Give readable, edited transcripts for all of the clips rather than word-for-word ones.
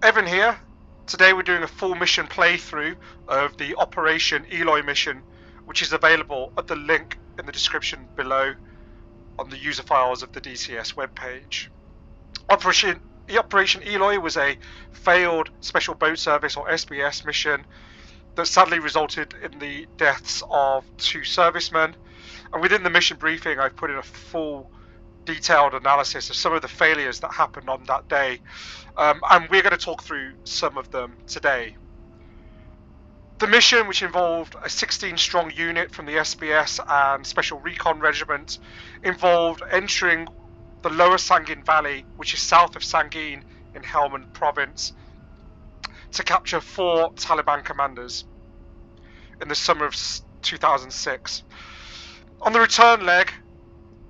Evan here. Today we're doing a full mission playthrough of the Operation Ilois mission, which is available at the link in the description below on the user files of the DCS webpage. Operation Ilois was a failed Special Boat Service or SBS mission that sadly resulted in the deaths of 2 servicemen. And within the mission briefing, I've put in a full detailed analysis of some of the failures that happened on that day, and we're going to talk through some of them today. The mission, which involved a 16-strong unit from the SBS and Special Recon Regiment, involved entering the lower Sangin Valley, which is south of Sangin in Helmand Province, to capture 4 Taliban commanders in the summer of 2006. On the return leg,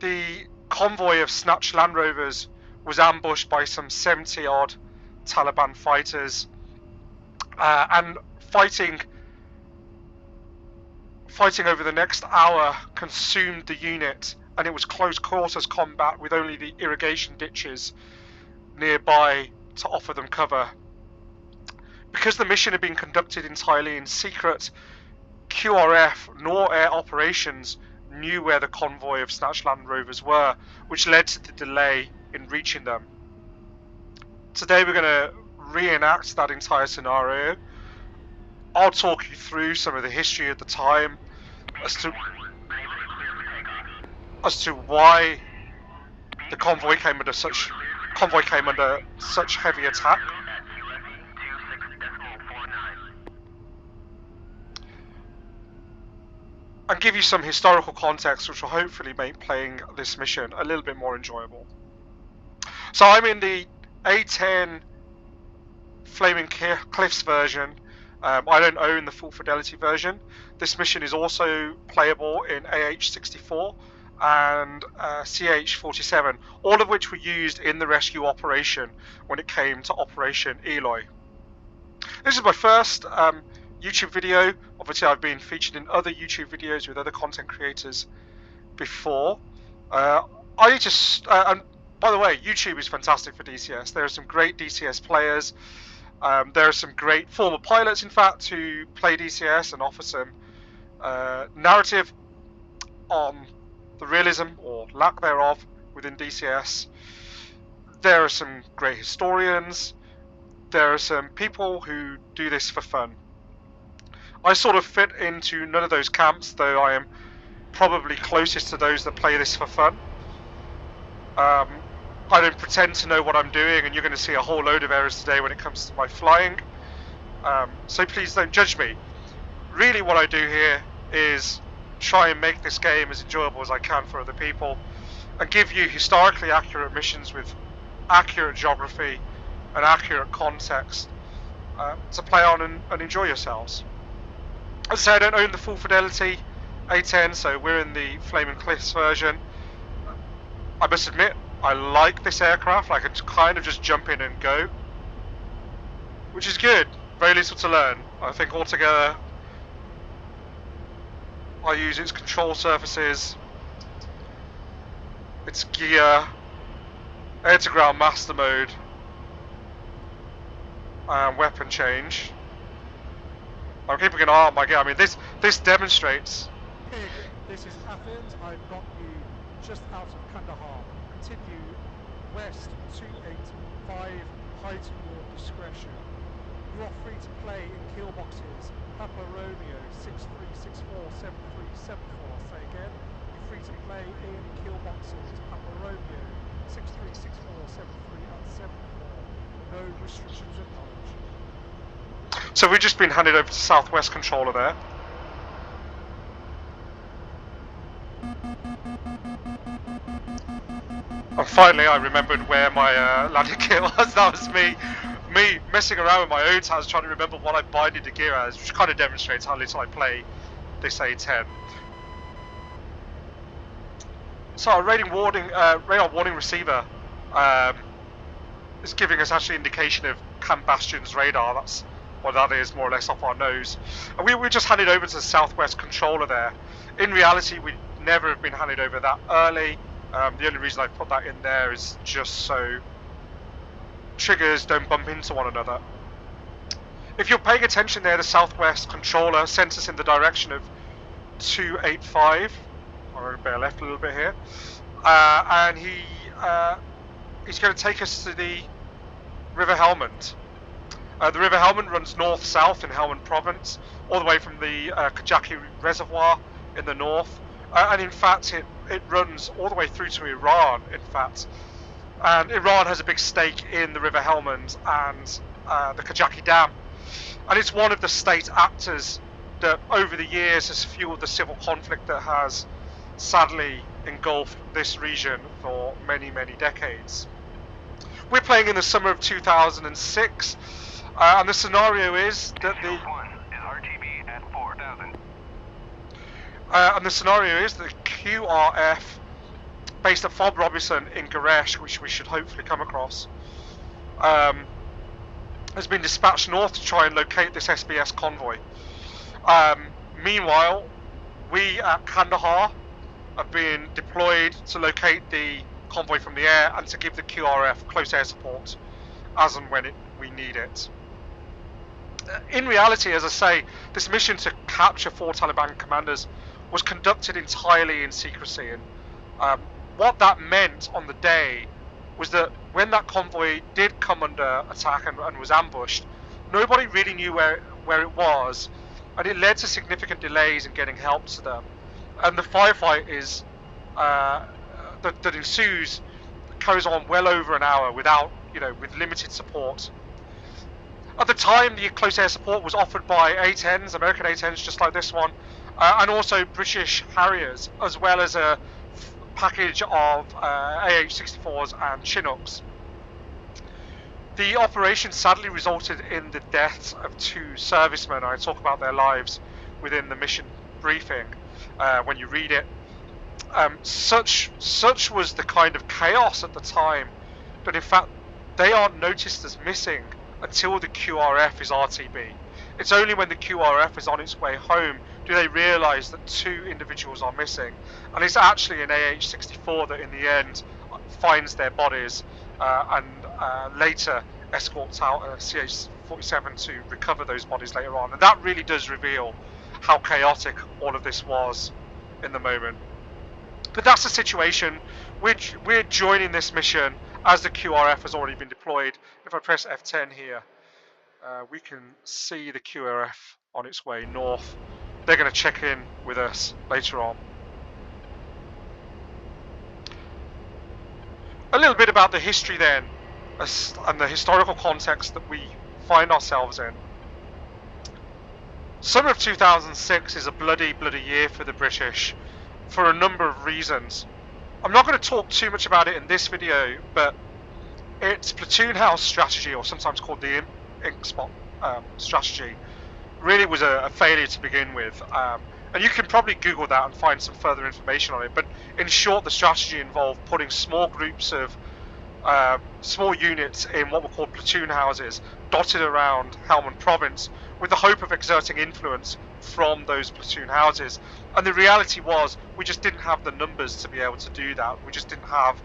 the convoy of snatched Land Rovers was ambushed by some 70-odd Taliban fighters, and fighting over the next hour consumed the unit, and it was close quarters combat with only the irrigation ditches nearby to offer them cover. Because the mission had been conducted entirely in secret, QRF nor air operations knew where the convoy of snatched Land Rovers were, which led to the delay in reaching them. Today we're going to reenact that entire scenario. I'll talk you through some of the history at the time as to why the convoy came under such heavy attack. And give you some historical context which will hopefully make playing this mission a little bit more enjoyable. So I'm in the A-10 Flaming Cliffs version. I don't own the full fidelity version. This mission is also playable in AH-64 and CH-47, all of which were used in the rescue operation when it came to Operation Ilois. This is my first YouTube video. Obviously I've been featured in other YouTube videos with other content creators before. And by the way, YouTube is fantastic for DCS. There are some great DCS players. There are some great former pilots, in fact, who play DCS and offer some narrative on the realism or lack thereof within DCS. There are some great historians. There are some people who do this for fun. I sort of fit into none of those camps, though I am probably closest to those that play this for fun. I don't pretend to know what I'm doing, and you're going to see a whole load of errors today when it comes to my flying. So please don't judge me. Really what I do here is try and make this game as enjoyable as I can for other people, and give you historically accurate missions with accurate geography and accurate context to play on and enjoy yourselves. As I say, I don't own the full fidelity A-10, so we're in the Flaming Cliffs version. I must admit, I like this aircraft. I can kind of just jump in and go, which is good. Very little to learn. I think altogether I use its control surfaces, its gear, air-to-ground master mode, and weapon change. I'm keeping an eye on my gear. I mean, this demonstrates. This is Athens. I've got you just out of Kandahar. Continue west 285, height to your discretion. You are free to play in keel boxes. Papa Romeo 63647374. Say again. You're free to play in keel boxes. Papa Romeo 636473 and 74. No restrictions acknowledged. So we've just been handed over to Southwest controller there. And finally I remembered where my landing gear was. That was me messing around with my own hands trying to remember what I binded the gear as, which kind of demonstrates how little I play this A-10. So our radar warning receiver is giving us actually indication of Camp Bastion's radar. That's what that is, more or less, off our nose. And we were just handed over to the Southwest controller there. In reality, we'd never have been handed over that early. The only reason I put that in there is just so triggers don't bump into one another. If you're paying attention there, the southwest controller sent us in the direction of 285. I'm going to bear left a little bit here. And he's going to take us to the River Helmand. The River Helmand runs north-south in Helmand Province, all the way from the Kajaki Reservoir in the north. And in fact, it runs all the way through to Iran, in fact. And Iran has a big stake in the River Helmand and the Kajaki Dam. And it's one of the state actors that over the years has fueled the civil conflict that has sadly engulfed this region for many, many decades. We're playing in the summer of 2006, and the scenario is that the RTB at 4,000. And the scenario is that the QRF, based at Fob Robinson in Garesh, which we should hopefully come across, has been dispatched north to try and locate this SBS convoy. Meanwhile, we at Kandahar have been deployed to locate the convoy from the air and to give the QRF close air support as and when we need it. In reality, as I say, this mission to capture 4 Taliban commanders was conducted entirely in secrecy, and what that meant on the day was that when that convoy did come under attack and was ambushed, nobody really knew where it was, and it led to significant delays in getting help to them. And the firefight that ensues carries on well over an hour with limited support. At the time, the close air support was offered by A-10s, American A-10s just like this one, and also British Harriers, as well as a package of AH-64s and Chinooks. The operation sadly resulted in the deaths of 2 servicemen. I talk about their lives within the mission briefing when you read it. Such was the kind of chaos at the time that in fact they aren't noticed as missing until the QRF is RTB. It's only when the QRF is on its way home do they realise that 2 individuals are missing, and it's actually an AH-64 that in the end finds their bodies and later escorts out a CH-47 to recover those bodies later on. And that really does reveal how chaotic all of this was in the moment. But that's the situation. We're joining this mission as the QRF has already been deployed. If I press F10 here, we can see the QRF on its way north. They're going to check in with us later on. A little bit about the history then, and the historical context that we find ourselves in. Summer of 2006 is a bloody year for the British for a number of reasons. I'm not going to talk too much about it in this video, but its platoon house strategy, or sometimes called the ink spot strategy, really was a failure to begin with. And you can probably Google that and find some further information on it. But in short, the strategy involved putting small groups of small units in what were called platoon houses dotted around Helmand Province with the hope of exerting influence from those platoon houses. And the reality was we just didn't have the numbers to be able to do that. We just didn't have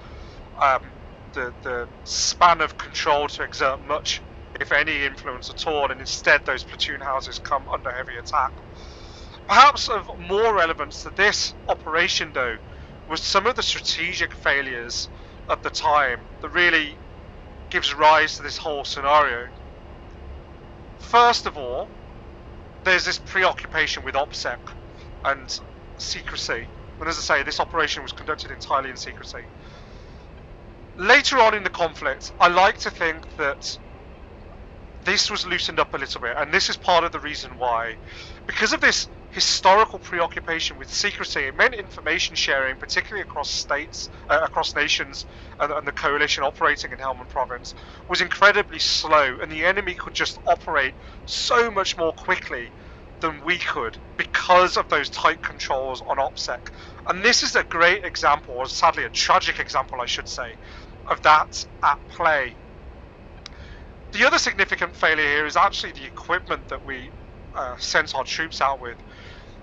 the span of control to exert much, if any, influence at all, and instead those platoon houses come under heavy attack. Perhaps of more relevance to this operation, though, was some of the strategic failures at the time that really gives rise to this whole scenario. First of all, there's this preoccupation with OPSEC and secrecy. And as I say, this operation was conducted entirely in secrecy. Later on in the conflict, I like to think that this was loosened up a little bit, and this is part of the reason why. Because of this historical preoccupation with secrecy, it meant information sharing, particularly across states, across nations, and the coalition operating in Helmand Province, was incredibly slow, and the enemy could just operate so much more quickly than we could because of those tight controls on OPSEC. And this is a great example, or sadly a tragic example I should say, of that at play. The other significant failure here is actually the equipment that we sent our troops out with.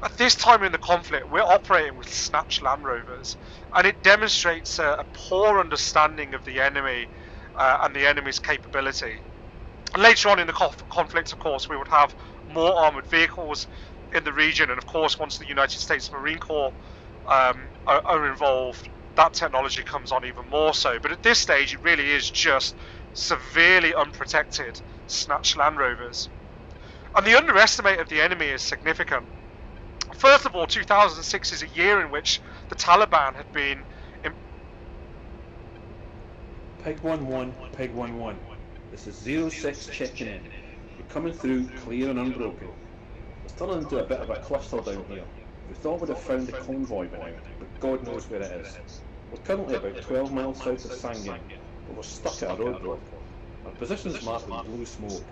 At this time in the conflict, we're operating with snatched Land Rovers, and it demonstrates a poor understanding of the enemy and the enemy's capability. And later on in the conflict, of course, we would have more armoured vehicles in the region, and of course, once the United States Marine Corps are involved, that technology comes on even more so. But at this stage, it really is just severely unprotected snatch Land Rovers. And the underestimate of the enemy is significant. First of all, 2006 is a year in which the Taliban had been... Peg 1-1, Peg 1-1. This is 06 checking in. You're coming through clear and unbroken. It's turning into a bit of a cluster down here. We thought we'd have found the convoy by now, but God knows where it is. We're currently about 12 miles south of Sangin, but we're stuck at a roadblock. Our position's marked with blue smoke.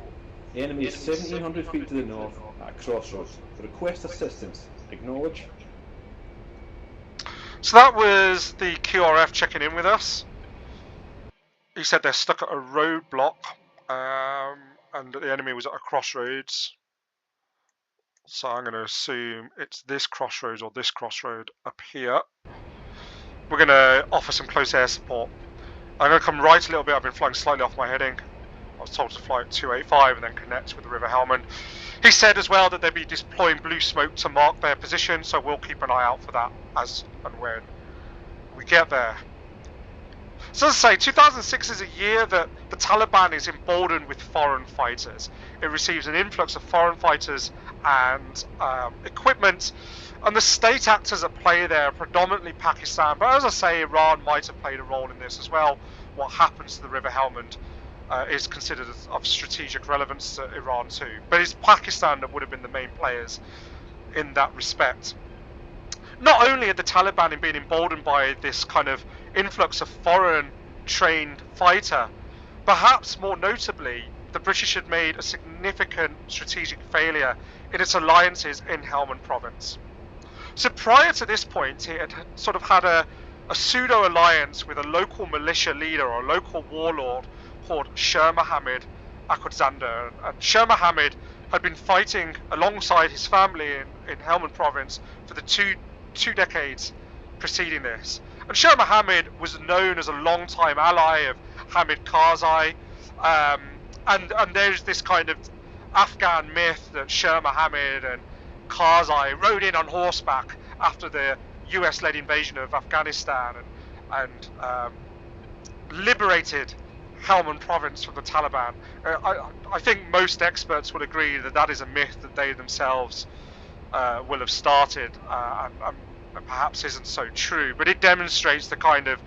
The enemy is 1700 feet to the north at a crossroads. Request assistance. Acknowledge. So that was the QRF checking in with us. He said they're stuck at a roadblock, and the enemy was at a crossroads. So I'm going to assume it's this crossroads or this crossroad up here. We're going to offer some close air support. I'm going to come right a little bit. I've been flying slightly off my heading. I was told to fly at 285 and then connect with the River Helmand. He said as well that they'd be deploying blue smoke to mark their position, so we'll keep an eye out for that as and when we get there. So as I say, 2006 is a year that the Taliban is emboldened with foreign fighters. It receives an influx of foreign fighters and equipment, and the state actors at play there are predominantly Pakistan, but as I say, Iran might have played a role in this as well. What happens to the River Helmand is considered of strategic relevance to Iran too, but it's Pakistan that would have been the main players in that respect. Not only are the Taliban being emboldened by this kind of influx of foreign trained fighter, perhaps more notably, the British had made a significant strategic failure in its alliances in Helmand Province. So prior to this point, it had sort of had a pseudo alliance with a local militia leader or a local warlord called Sher Mohammed Akudzander, and Sher Mohammed had been fighting alongside his family in Helmand Province for the two decades preceding this. And Sher Mohammed was known as a long-time ally of Hamid Karzai, and there's this kind of Afghan myth that Sher Mohammed and Karzai rode in on horseback after the US-led invasion of Afghanistan and liberated Helmand Province from the Taliban. I think most experts would agree that that is a myth that they themselves will have started, and perhaps isn't so true, but it demonstrates the kind of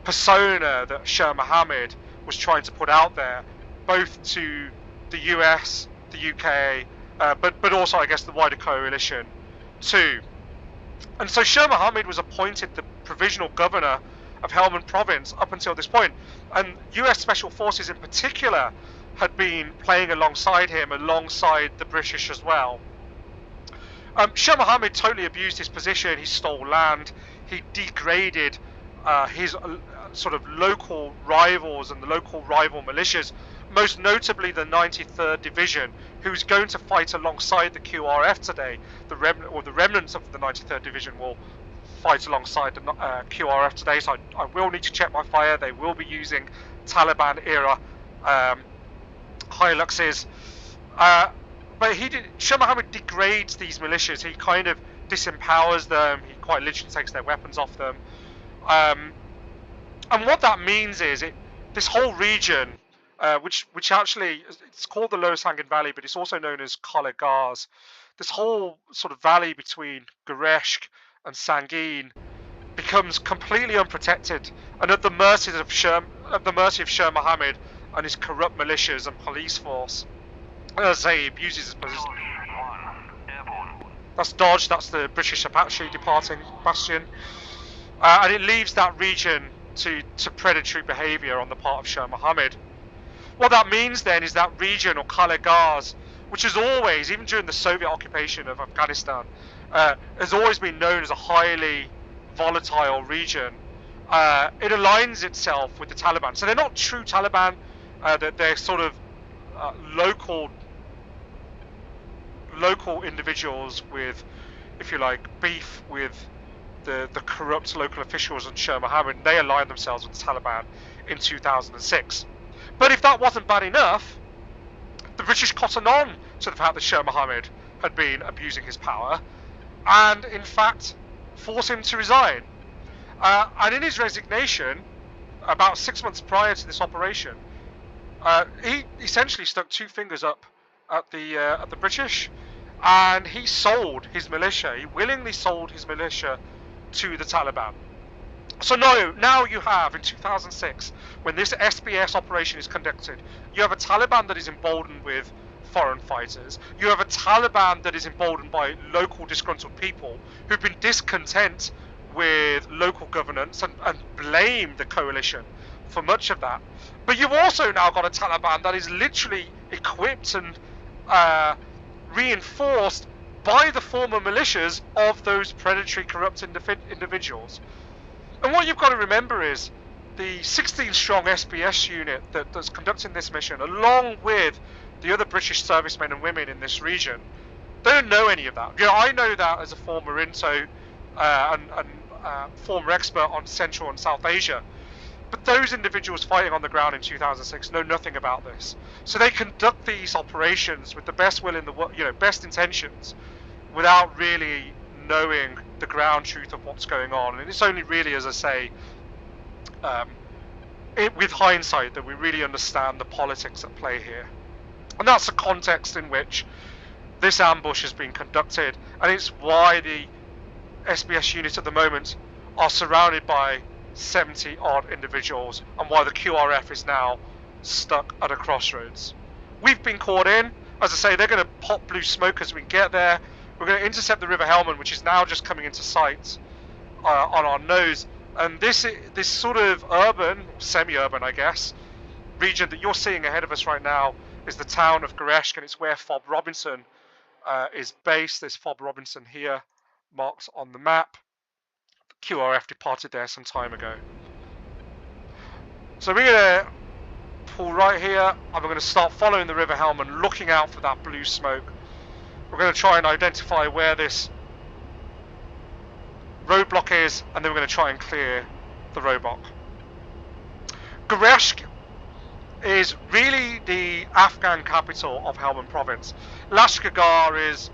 persona that Sher Mohammed was trying to put out there, both to the US, the UK, but also I guess the wider coalition too. And so Sher Mohammed was appointed the provisional governor of Helmand Province up until this point, and US Special Forces in particular had been playing alongside him, alongside the British as well. Sher Mohammed totally abused his position. He stole land. He degraded his sort of local rivals and the local rival militias, most notably the 93rd Division, who's going to fight alongside the QRF today. The remnants of the 93rd Division will fight alongside the QRF today, so I will need to check my fire. They will be using Taliban-era Hiluxes. But Sher Mohammed degrades these militias. He kind of disempowers them. He quite literally takes their weapons off them. And what that means is this whole region, which actually, it's called the Lower Sangin Valley, but it's also known as Kala Gars. This whole sort of valley between Gereshk and Sangin becomes completely unprotected and at the mercy of Sher Mohammed and his corrupt militias and police force. As I say, he abuses his position. That's Dodge, that's the British Apache departing bastion. And it leaves that region to predatory behaviour on the part of Sher Mohammed. What that means then is that region, or Kala Gars, which has always, even during the Soviet occupation of Afghanistan, has always been known as a highly volatile region. It aligns itself with the Taliban. So they're not true Taliban, they're sort of local individuals with, if you like, beef with the corrupt local officials and Sher Mohammed. They align themselves with the Taliban in 2006. But if that wasn't bad enough, the British cottoned on to the fact that Shah Mohammed had been abusing his power, and in fact forced him to resign. And in his resignation, about 6 months prior to this operation, he essentially stuck two fingers up at the British, and he sold his militia. He willingly sold his militia to the Taliban. So now you have, in 2006, when this SBS operation is conducted, you have a Taliban that is emboldened with foreign fighters. You have a Taliban that is emboldened by local disgruntled people who've been discontent with local governance and blame the coalition for much of that. But you've also now got a Taliban that is literally equipped and reinforced by the former militias of those predatory, corrupt individuals. And what you've got to remember is the 16-strong SBS unit that's conducting this mission, along with the other British servicemen and women in this region, they don't know any of that. You know, I know that as a former INTO and former expert on Central and South Asia. But those individuals fighting on the ground in 2006 know nothing about this. So they conduct these operations with the best will in the world, best intentions, without really knowing the ground truth of what's going on. And it's only really, as I say, with hindsight, that we really understand the politics at play here. And that's the context in which this ambush has been conducted, and it's why the SBS units at the moment are surrounded by 70 odd individuals, and why the QRF is now stuck at a crossroads. We've been caught in. As I say, they're going to pop blue smoke as we get there. We're going to intercept the River Helmand, which is now just coming into sight on our nose. And this sort of urban, semi-urban, I guess, region that you're seeing ahead of us right now is the town of Gereshk, and it's where Fob Robinson is based. There's Fob Robinson here, marked on the map. The QRF departed there some time ago. So we're going to pull right here, and we're going to start following the River Helmand, looking out for that blue smoke. We're going to try and identify where this roadblock is, and then we're going to try and clear the roadblock. Gereshk is really the Afghan capital of Helmand Province. Lashkargah is,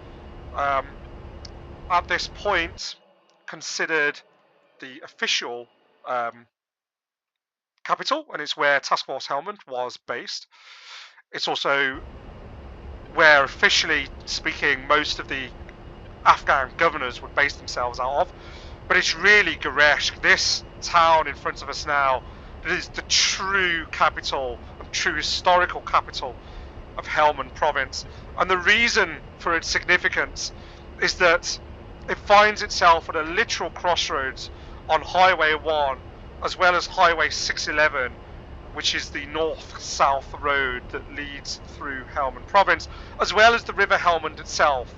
at this point, considered the official capital, and it's where Task Force Helmand was based. It's also where, officially speaking, most of the Afghan governors would base themselves out of. But it's really Gereshk, this town in front of us now, that is the true capital, true historical capital of Helmand Province. And the reason for its significance is that it finds itself at a literal crossroads on Highway 1 as well as Highway 611, which is the north-south road that leads through Helmand Province, as well as the River Helmand itself.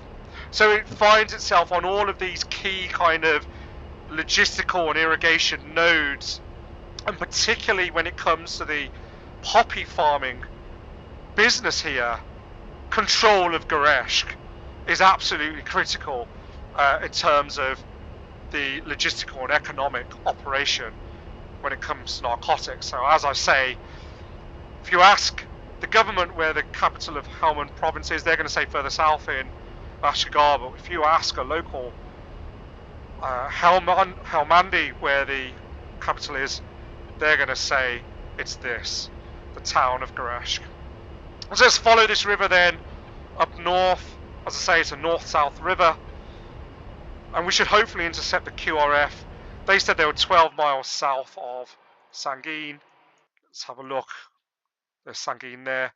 So it finds itself on all of these key kind of logistical and irrigation nodes, and particularly when it comes to the poppy farming business here, control of Gereshk is absolutely critical in terms of the logistical and economic operation when it comes to narcotics. So as I say, if you ask the government where the capital of Helmand Province is, they're going to say further south in Lashkargah. But if you ask a local Helmandi where the capital is, they're going to say it's this, the town of Gereshk. So let's follow this river then up north. As I say, it's a north-south river, and we should hopefully intercept the QRF. They said they were 12 miles south of Sangin. Let's have a look. There's Sangin there.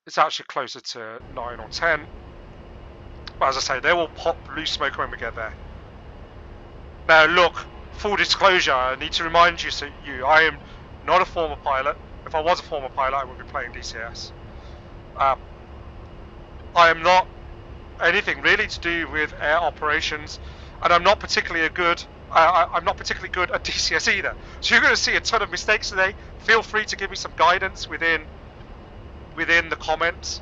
It's actually closer to 9 or 10. But as I say, they will pop blue smoke when we get there. Now look, full disclosure, I need to remind you, I am not a former pilot. If I was a former pilot, I would be playing DCS. I am not anything really to do with air operations, and I'm not particularly good. I'm not particularly good at DCS either. So you're going to see a ton of mistakes today. Feel free to give me some guidance within the comments.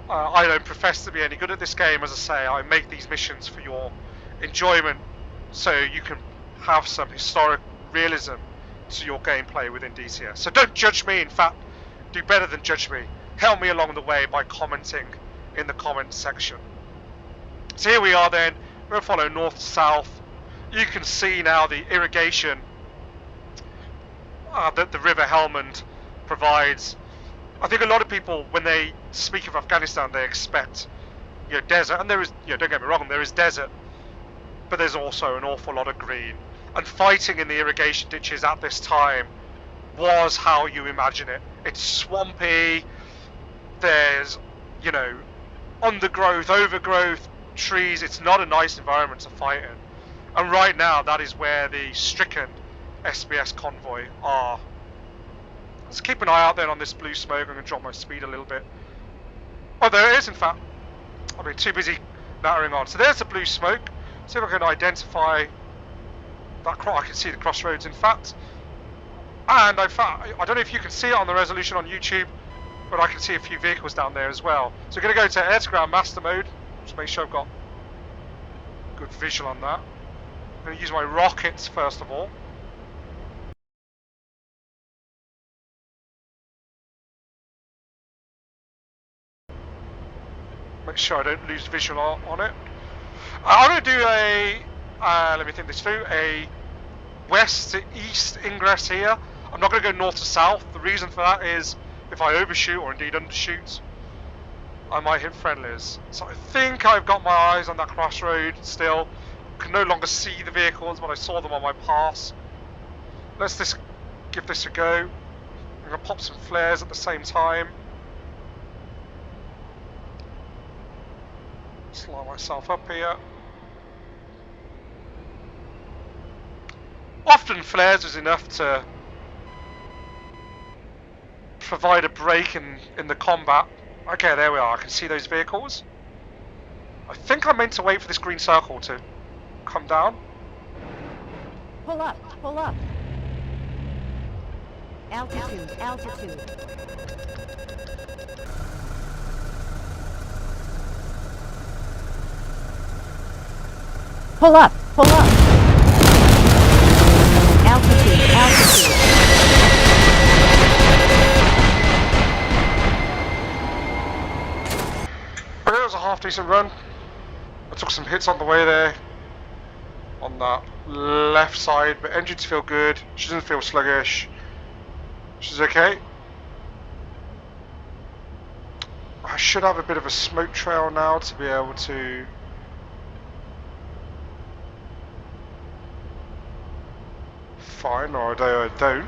I don't profess to be any good at this game. As I say, I make these missions for your enjoyment, so you can have some historic realism to your gameplay within DCS. So don't judge me, in fact, do better than judge me. Help me along the way by commenting in the comments section. So here we are then, we're going to follow north to south. You can see now the irrigation that the River Helmand provides. I think a lot of people, when they speak of Afghanistan, they expect, desert, and there is, don't get me wrong, there is desert, but there's also an awful lot of green. And fighting in the irrigation ditches at this time was how you imagine it. It's swampy, there's, undergrowth, overgrowth, trees. It's not a nice environment to fight in. And right now, that is where the stricken SBS convoy are. Let's keep an eye out then on this blue smoke. I'm going to drop my speed a little bit. Oh, there it is, in fact. I've been too busy nattering on. So there's the blue smoke. See if I can identify that. I can see the crossroads, in fact. And in fact, I don't know if you can see it on the resolution on YouTube, but I can see a few vehicles down there as well. So we're going to go to air-to-ground master mode. Just make sure I've got good visual on that. I'm going to use my rockets first of all. Make sure I don't lose visual on it. I'm going to do a, let me think this through, a west to east ingress here. I'm not going to go north to south. The reason for that is if I overshoot or indeed undershoot, I might hit friendlies. So I think I've got my eyes on that crossroad still. I can no longer see the vehicles, but I saw them on my pass. Let's just give this a go. I'm going to pop some flares at the same time. Slow myself up here. Often flares is enough to provide a break in the combat. Okay, there we are. I can see those vehicles. I think I meant to wait for this green circle to come down. Pull up, pull up. Altitude, altitude. Pull up, pull up. Altitude, altitude. Okay, that was a half decent run. I took some hits on the way there, on that left side, but engines feel good. She doesn't feel sluggish. She's okay. I should have a bit of a smoke trail now to be able to find, or I don't.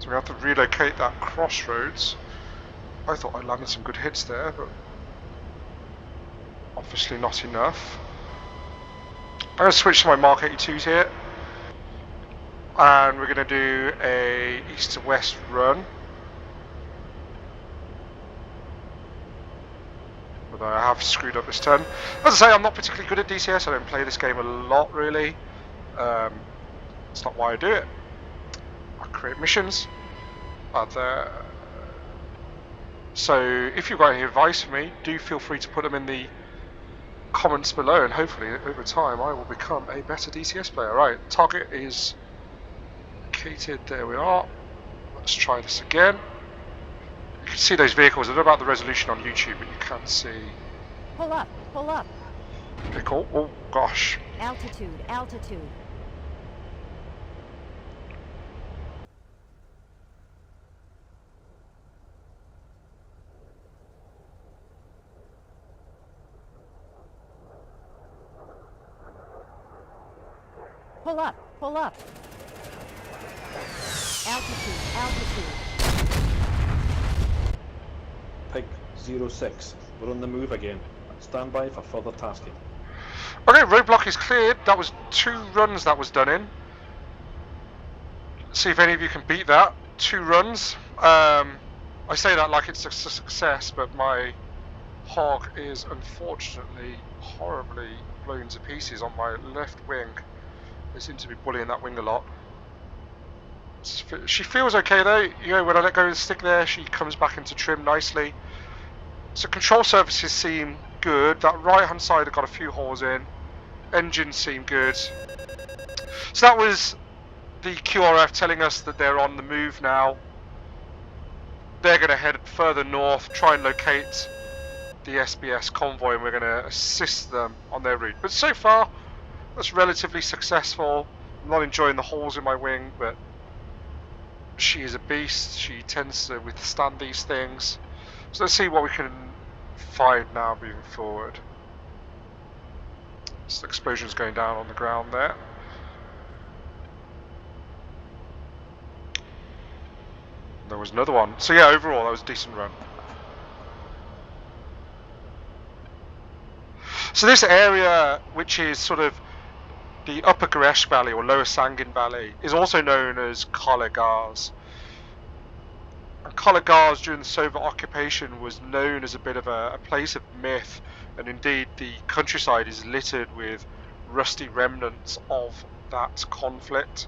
So we have to relocate that crossroads. I thought I landed some good hits there, but obviously not enough. I'm going to switch to my Mark 82s here, and we're going to do a east to west run. Although I have screwed up this turn. As I say, I'm not particularly good at DCS. I don't play this game a lot, really. It's not why I do it. I create missions. So if you've got any advice for me, do feel free to put them in the comments below, and hopefully over time I will become a better DCS player. Right, target is located. There we are. Let's try this again. You can see those vehicles. I don't know about the resolution on YouTube, but you can see. Pull up, pull up. Okay, cool. Oh gosh. Altitude, altitude. Pull up, pull up. Altitude, altitude. Pig 06, we're on the move again. Stand by for further tasking. Okay, roadblock is cleared. That was 2 runs that was done in. See if any of you can beat that. 2 runs. I say that like it's a success, but my hog is unfortunately horribly blown to pieces on my left wing. They seem to be bullying that wing a lot. She feels okay though. When I let go of the stick there, she comes back into trim nicely. So control surfaces seem good. That right hand side, I got a few holes in. Engines seem good. So that was the QRF telling us that they're on the move now. They're going to head further north, try and locate the SBS convoy, and we're going to assist them on their route. But so far, that's relatively successful. I'm not enjoying the holes in my wing, but she is a beast. She tends to withstand these things. So let's see what we can find now moving forward. So the explosion's going down on the ground there. There was another one. So yeah, overall that was a decent run. So this area, which is sort of the Upper Garesh Valley or Lower Sangin Valley, is also known as Kalagars. And Kalagars during the Soviet occupation was known as a bit of a place of myth, and indeed the countryside is littered with rusty remnants of that conflict.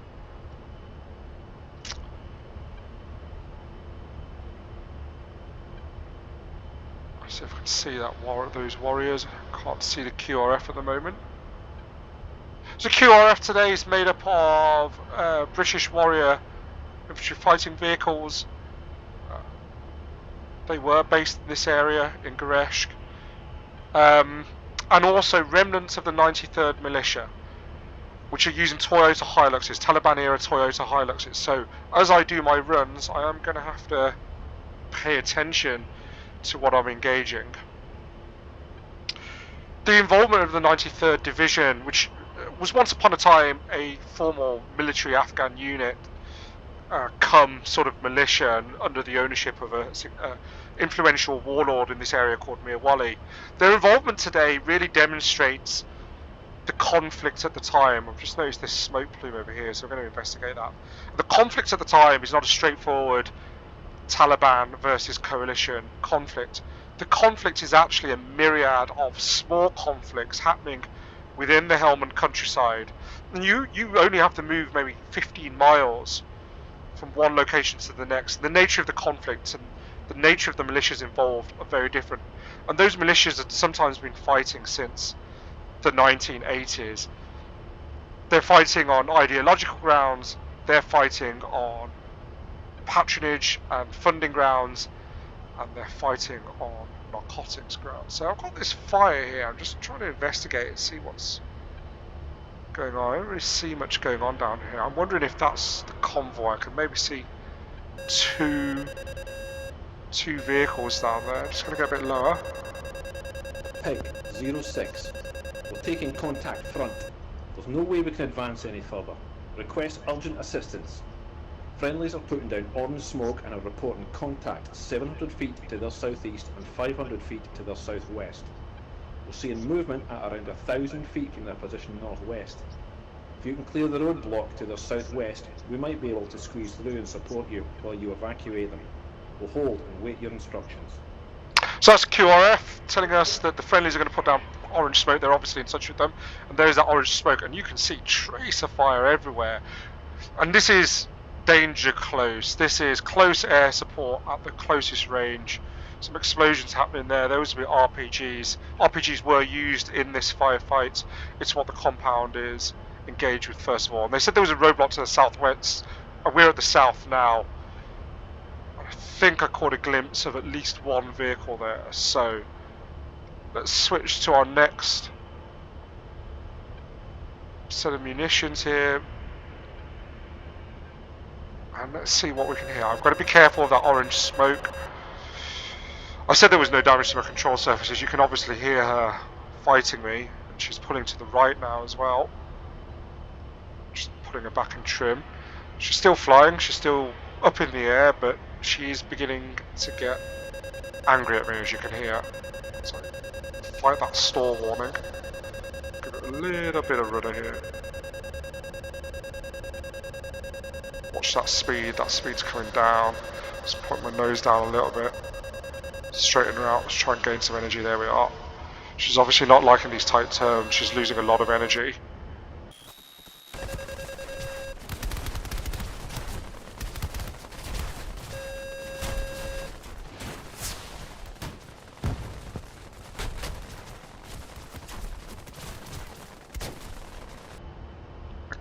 Let's see if I can see those warriors. I can't see the QRF at the moment. So QRF today is made up of British warrior infantry fighting vehicles. They were based in this area in Garesh. And also remnants of the 93rd Militia, which are using Toyota Hiluxes, Taliban era Toyota Hiluxes. So as I do my runs, I am going to have to pay attention to what I'm engaging. The involvement of the 93rd Division, which was once upon a time a formal military Afghan unit, come sort of militia and under the ownership of a influential warlord in this area called Mir Wali. Their involvement today really demonstrates the conflict at the time. I've just noticed this smoke plume over here, so I'm going to investigate that. The conflict at the time is not a straightforward Taliban versus coalition conflict. The conflict is actually a myriad of small conflicts happening within the Helmand countryside. And you only have to move maybe 15 miles from one location to the next. The nature of the conflict and the nature of the militias involved are very different. And those militias have sometimes been fighting since the 1980s. They're fighting on ideological grounds, they're fighting on patronage and funding grounds, and they're fighting on narcotics grounds. So I've got this fire here. I'm just trying to investigate and see what's going on. I don't really see much going on down here. I'm wondering if that's the convoy. I can maybe see two vehicles down there. I'm just going to get a bit lower. Pig 06. We're taking contact front. There's no way we can advance any further. Request urgent assistance. Friendlies are putting down orange smoke and are reporting contact 700 feet to their southeast and 500 feet to their southwest. We're seeing movement at around 1,000 feet from their position northwest. If you can clear the roadblock to their southwest, we might be able to squeeze through and support you while you evacuate them. We'll hold and wait your instructions. So that's QRF telling us that the friendlies are going to put down orange smoke. They're obviously in touch with them, and there's that orange smoke, and you can see tracer fire everywhere. And this is danger close. This is close air support at the closest range. Some explosions happening there. Those will be RPGs. RPGs were used in this firefight. It's what the compound is engaged with first of all. And they said there was a roadblock to the southwest. We're at the south now. I think I caught a glimpse of at least one vehicle there. So let's switch to our next set of munitions here. And let's see what we can hear. I've got to be careful of that orange smoke. I said there was no damage to my control surfaces. You can obviously hear her fighting me. And she's pulling to the right now as well. Just putting her back in trim. She's still flying. She's still up in the air, but she is beginning to get angry at me, as you can hear. So fight that stall warning. Give it a little bit of rudder here. Watch that speed. That speed's coming down. Just point my nose down a little bit. Straighten her out. Let's try and gain some energy. There we are. She's obviously not liking these tight turns. She's losing a lot of energy.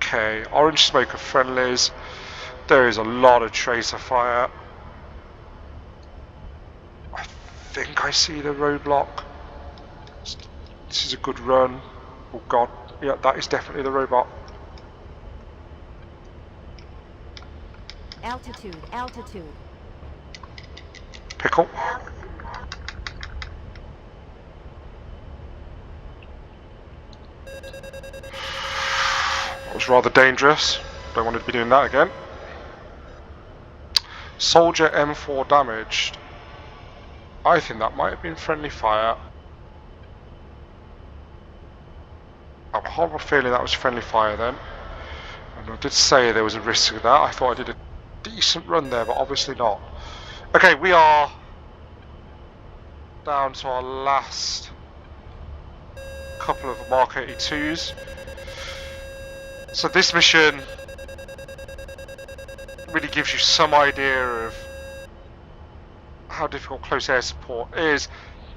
Okay, orange smoke of friendlies. There is a lot of tracer fire. I think I see the roadblock. This is a good run. Oh god, yeah, that is definitely the roadblock. Altitude, altitude. Pickle. That was rather dangerous. Don't want to be doing that again. Soldier M4 damaged. I think that might have been friendly fire. I have a horrible feeling that was friendly fire then. And I did say there was a risk of that. I thought I did a decent run there, but obviously not. Okay, we are down to our last couple of Mark 82s. So this mission really gives you some idea of how difficult close air support is.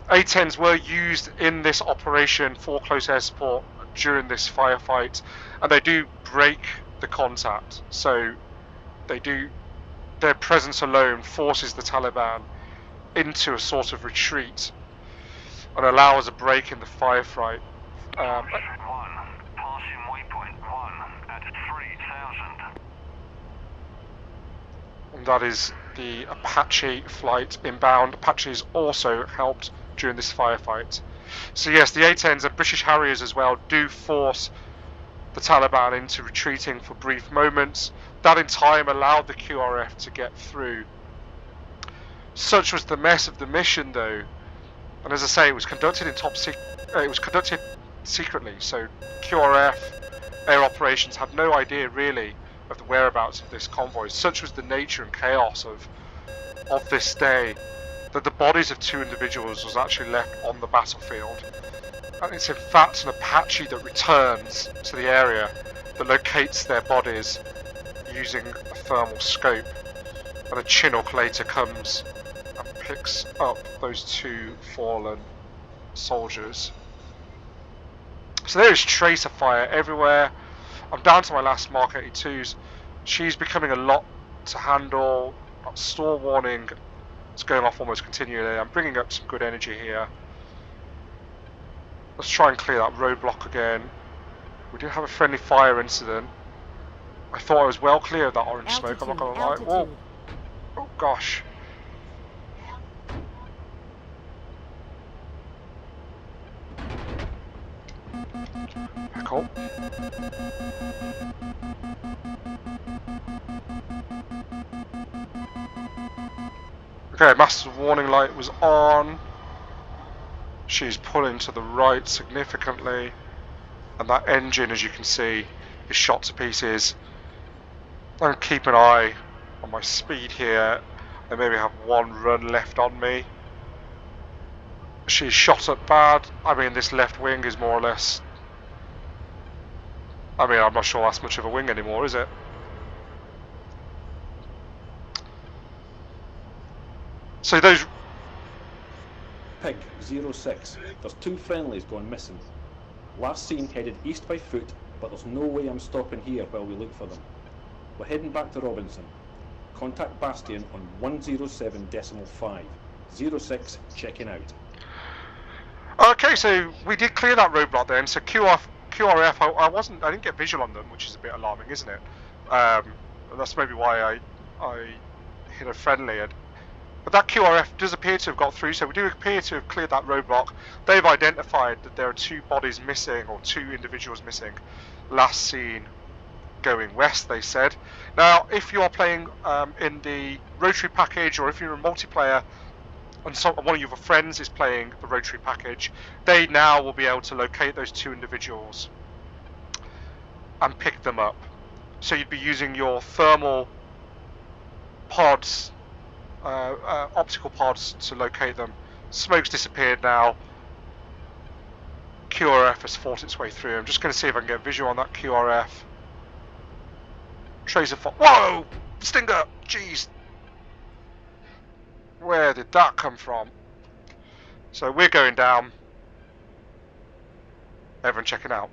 A-10s were used in this operation for close air support during this firefight, and they do break the contact. So their presence alone forces the Taliban into a sort of retreat and allows a break in the firefight. One, passing waypoint 1 at 3,000. And that is the Apache flight inbound. Apaches also helped during this firefight. So yes, the A-10s and British Harriers as well do force the Taliban into retreating for brief moments. That in time allowed the QRF to get through. Such was the mess of the mission though, and as I say, it was conducted in secretly, so QRF air operations had no idea really of the whereabouts of this convoy. Such was the nature and chaos of this day that the bodies of 2 individuals was actually left on the battlefield, and it's in fact an Apache that returns to the area that locates their bodies using a thermal scope, and a Chinook later comes and picks up those 2 fallen soldiers. So there is tracer fire everywhere. I'm down to my last Mark 82s. She's becoming a lot to handle. Store warning is going off almost continually. I'm bringing up some good energy here. Let's try and clear that roadblock again. We did have a friendly fire incident. I thought I was well clear of that orange smoke, I'm not going to lie. Whoa. Oh gosh. Cool. Okay, master warning light was on. She's pulling to the right significantly, and that engine, as you can see, is shot to pieces. I'm keep an eye on my speed here. I maybe have 1 run left on me. She's shot up bad. I mean, this left wing is more or less, I mean, I'm not sure that's much of a wing anymore, is it? So those... Pig 06. There's 2 friendlies gone missing. Last seen headed east by foot, but there's no way I'm stopping here while we look for them. We're heading back to Robinson. Contact Bastion on 107.5. 06 checking out. Okay, so we did clear that roadblock then. So QRF, I didn't get visual on them, which is a bit alarming, isn't it? That's maybe why I hit a friendly. But that QRF does appear to have got through, so we do appear to have cleared that roadblock. They've identified that there are 2 bodies missing, or 2 individuals missing, last seen going west, they said. Now, if you are playing in the rotary package, or if you're a multiplayer, and one of your friends is playing the rotary package, they now will be able to locate those 2 individuals and pick them up. So you'd be using your thermal pods, optical pods, to locate them. Smoke's disappeared now. QRF has fought its way through. I'm just going to see if I can get visual on that QRF. Tracer fire. Whoa! Stinger! Jeez! Where did that come from? So we're going down. Everyone checking out.